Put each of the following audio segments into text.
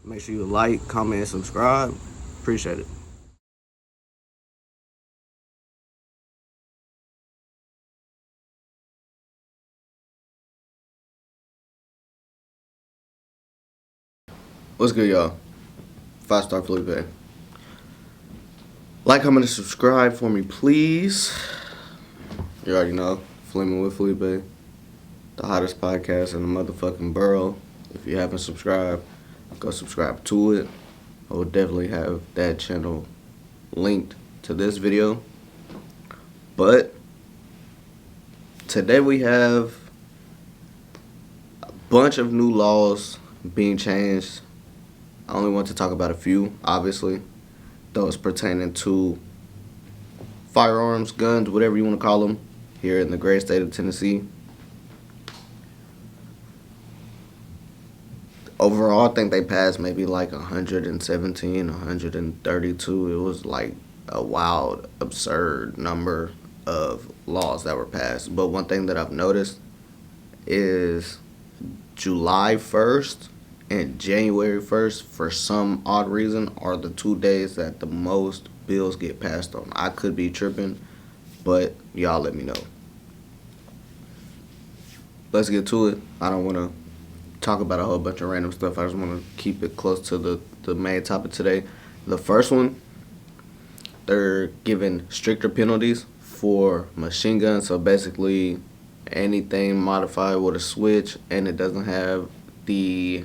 Make sure you like, comment, and subscribe. Appreciate it. What's good, y'all? 5-star Felipe. Like, comment, and subscribe for me, please. You already know. Flaming with Felipe, the hottest podcast in the motherfucking borough. If you haven't subscribed, go subscribe to it. I will definitely have that channel linked to this video. But today we have a bunch of new laws being changed. I only want to talk about a few, obviously. Those pertaining to firearms, guns, whatever you want to call them, here in the great state of Tennessee. Overall, I think they passed maybe like 117, 132. It was like a wild, absurd number of laws that were passed. But one thing that I've noticed is July 1st and January 1st, for some odd reason, are the 2 days that the most bills get passed on. I could be tripping, but y'all let me know. Let's get to it. I don't want to talk about a whole bunch of random stuff. I just want to keep it close to the main topic today. The first one, they're giving stricter penalties for machine guns. So basically, anything modified with a switch and it doesn't have the,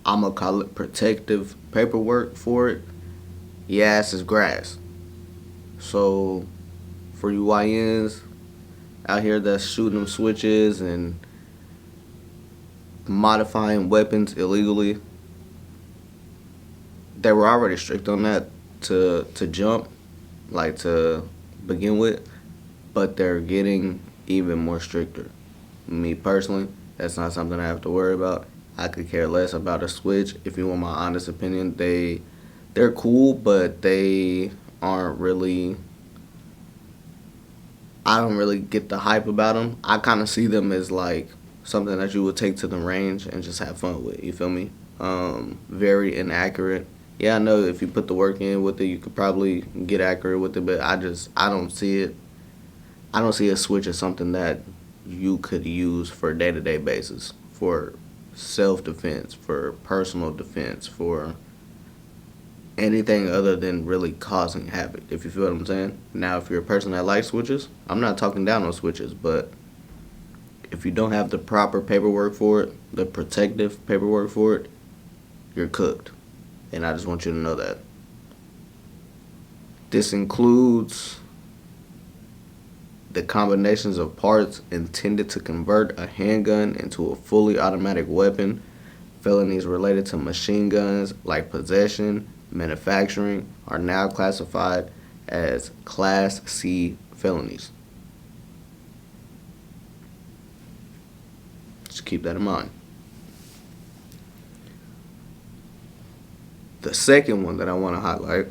I'm going to call it, protective paperwork for it, your ass is grass. So for you YNs out here that's shooting them switches and modifying weapons illegally, they were already strict on that to jump, like to begin with, but they're getting even more stricter. Me personally, that's not something I have to worry about. I could care less about a switch. If you want my honest opinion, they're cool, but they aren't really, I don't really get the hype about them. I kind of see them as like something that you would take to the range and just have fun with. You feel me? Very inaccurate. Yeah, I know if you put the work in with it, you could probably get accurate with it, but I don't see it. I don't see a switch as something that you could use for a day-to-day basis, for self-defense, for personal defense, for anything other than really causing havoc, if you feel what I'm saying. Now, if you're a person that likes switches, I'm not talking down on switches, but if you don't have the proper paperwork for it, the protective paperwork for it, you're cooked. And I just want you to know that. This includes the combinations of parts intended to convert a handgun into a fully automatic weapon, felonies related to machine guns like possession, manufacturing, are now classified as Class C felonies. Just keep that in mind. The second one that I want to highlight,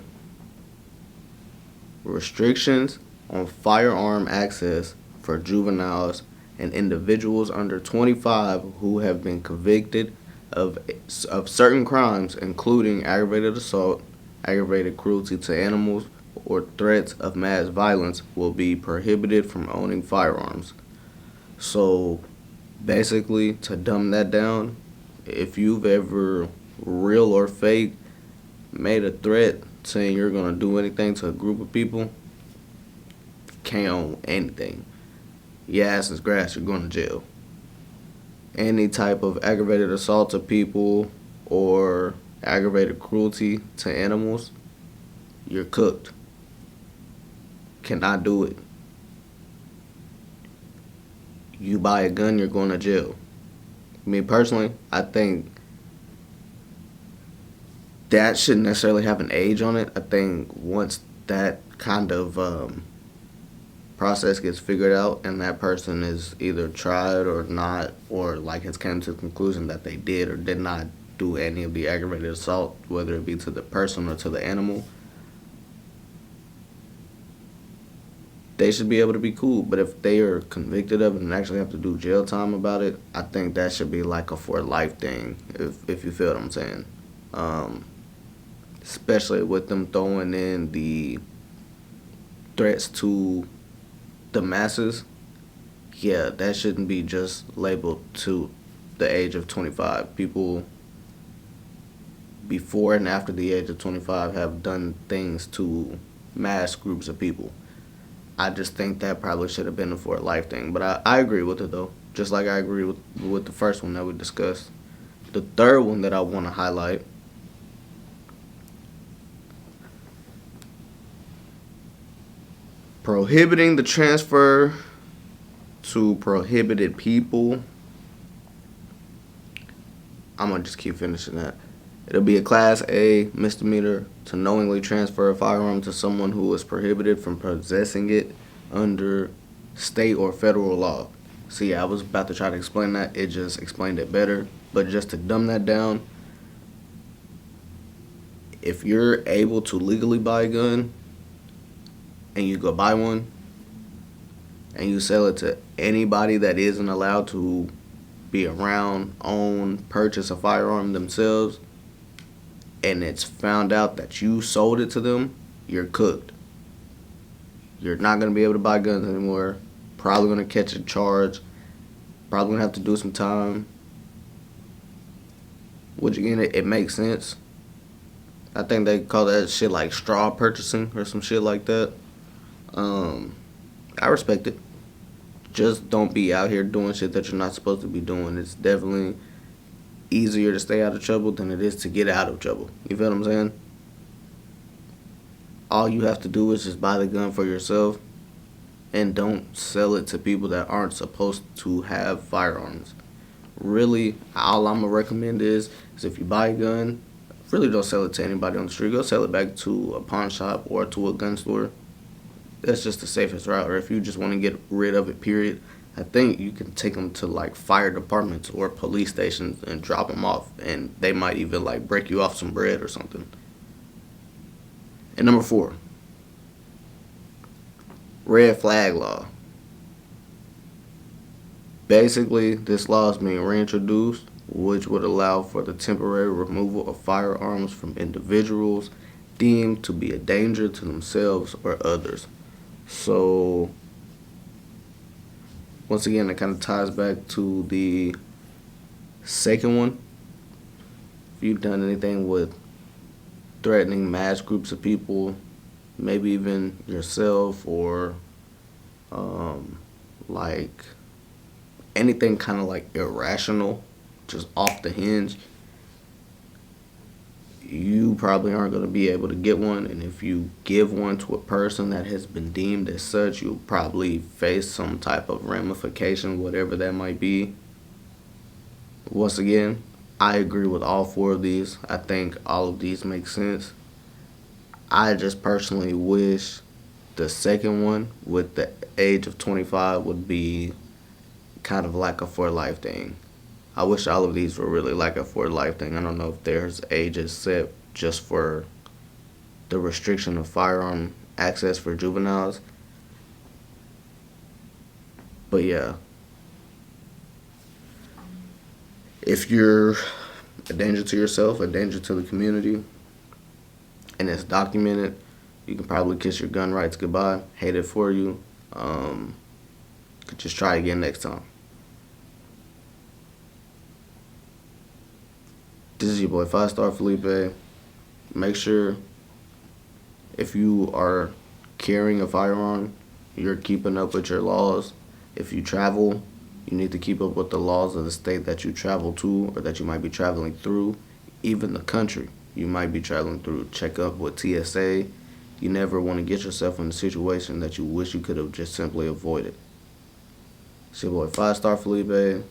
restrictions on firearm access for juveniles and individuals under 25 who have been convicted of certain crimes, including aggravated assault, aggravated cruelty to animals, or threats of mass violence, will be prohibited from owning firearms. So basically, to dumb that down, if you've ever, real or fake, made a threat saying you're going to do anything to a group of people, can't own anything. Your ass is grass, you're going to jail. Any type of aggravated assault to people or aggravated cruelty to animals, you're cooked. Cannot do it. You buy a gun, you're going to jail. Me personally, I think that shouldn't necessarily have an age on it. I think once that kind of process gets figured out and that person is either tried or not, or like has come to the conclusion that they did or did not do any of the aggravated assault, whether it be to the person or to the animal, they should be able to be cool. But if they are convicted of it and actually have to do jail time about it, I think that should be like a for life thing, if you feel what I'm saying. especially with them throwing in the threats to the masses. Yeah, that shouldn't be just labeled to the age of 25. People before and after the age of 25 have done things to mass groups of people. I just think that probably should have been a for life thing. But I agree with it though. Just like I agree with the first one that we discussed. The third one that I want to highlight, prohibiting the transfer to prohibited people. I'm gonna just keep finishing that. It'll be a Class A misdemeanor to knowingly transfer a firearm to someone who is prohibited from possessing it under state or federal law. See, I was about to try to explain that. It just explained it better. But just to dumb that down, if you're able to legally buy a gun and you go buy one and you sell it to anybody that isn't allowed to be around, own, purchase a firearm themselves, and it's found out that you sold it to them, you're cooked. You're not going to be able to buy guns anymore. Probably going to catch a charge. Probably going to have to do some time. Which again, it makes sense. I think they call that shit like straw purchasing or some shit like that. I respect it. Just don't be out here doing shit that you're not supposed to be doing. It's definitely easier to stay out of trouble than it is to get out of trouble. You feel what I'm saying? All you have to do is just buy the gun for yourself and don't sell it to people that aren't supposed to have firearms. Really, all I'm going to recommend is if you buy a gun, really don't sell it to anybody on the street. Go sell it back to a pawn shop or to a gun store. That's just the safest route. Or if you just want to get rid of it, period, I think you can take them to like fire departments or police stations and drop them off. And they might even like break you off some bread or something. And number 4, red flag law. Basically, this law is being reintroduced, which would allow for the temporary removal of firearms from individuals deemed to be a danger to themselves or others. So, once again, it kind of ties back to the second one. If you've done anything with threatening mass groups of people, maybe even yourself, or like anything kind of like irrational, just off the hinge, you probably aren't going to be able to get one. And if you give one to a person that has been deemed as such, you'll probably face some type of ramification, whatever that might be. Once again, I agree with all 4 of these. I think all of these make sense. I just personally wish the second one with the age of 25 would be kind of like a for life thing. I wish all of these were really like a for life thing. I don't know if there's ages set just for the restriction of firearm access for juveniles. But yeah, if you're a danger to yourself, a danger to the community, and it's documented, you can probably kiss your gun rights goodbye. Hate it for you. Could just try again next time. This is your boy 5-Star Felipe. Make sure if you are carrying a firearm, you're keeping up with your laws. If you travel, you need to keep up with the laws of the state that you travel to or that you might be traveling through, even the country you might be traveling through. Check up with TSA. You never want to get yourself in a situation that you wish you could have just simply avoided. It's your boy 5-Star Felipe.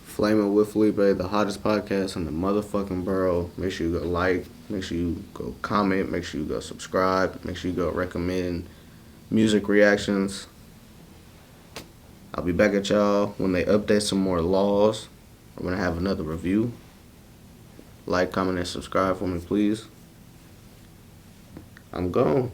Flaming with Felipe, the hottest podcast in the motherfucking borough. Make sure you go like, make sure you go comment, make sure you go subscribe, make sure you go recommend music reactions. I'll be back at y'all when they update some more laws. I'm going to have another review. Like, comment, and subscribe for me, please. I'm gone.